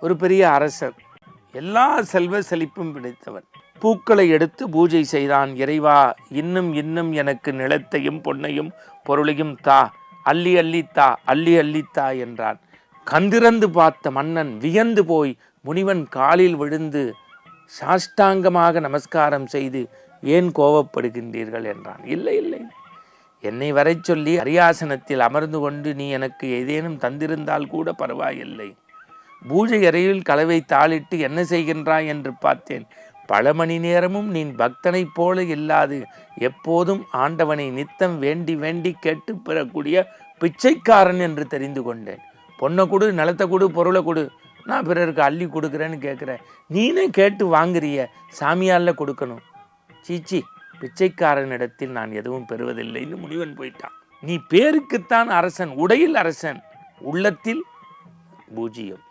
ஒரு பெரிய அரசர், எல்லா செல்வ செழிப்பும் பிடித்தவன். பூக்களை எடுத்து பூஜை செய்தான். இறைவா, இன்னும் இன்னும் எனக்கு நிலத்தையும் பொன்னையும் பொருளையும் தா, அள்ளி அள்ளித்தா, அள்ளி அள்ளித்தா என்றான். கண்திறந்து பார்த்த மன்னன் வியந்து போய் முனிவன் காலில் விழுந்து சாஷ்டாங்கமாக நமஸ்காரம் செய்து, ஏன் கோபப்படுகின்றீர்கள் என்றான். இல்லை இல்லை, என்னை வரை சொல்லி அரியாசனத்தில் அமர்ந்து கொண்டு நீ எனக்கு ஏதேனும் தந்திருந்தால் கூட பரவாயில்லை. பூஜை அறையில் கலவை தாளிட்டு என்ன செய்கின்றாய் என்று பார்த்தேன். பல மணி நேரமும் நீ பக்தனைப் போல இல்லாது எப்போதும் ஆண்டவனை நித்தம் வேண்டி வேண்டி கேட்டு பெறக்கூடிய பிச்சைக்காரன் என்று தெரிந்து கொண்டேன். பொண்ணை கொடு, நிலத்தை கொடு, பொருளை கொடு, நான் பிறருக்கு அள்ளி கொடுக்குறேன்னு கேட்குறேன். நீனே கேட்டு வாங்குறிய, சாமியால் கொடுக்கணும். சீச்சி, பிச்சைக்காரனிடத்தில் நான் எதுவும் பெறுவதில்லைன்னு முனிவன் போயிட்டான். நீ பேருக்குத்தான் அரசன், உடையில் அரசன், உள்ளத்தில் பூஜ்யம்.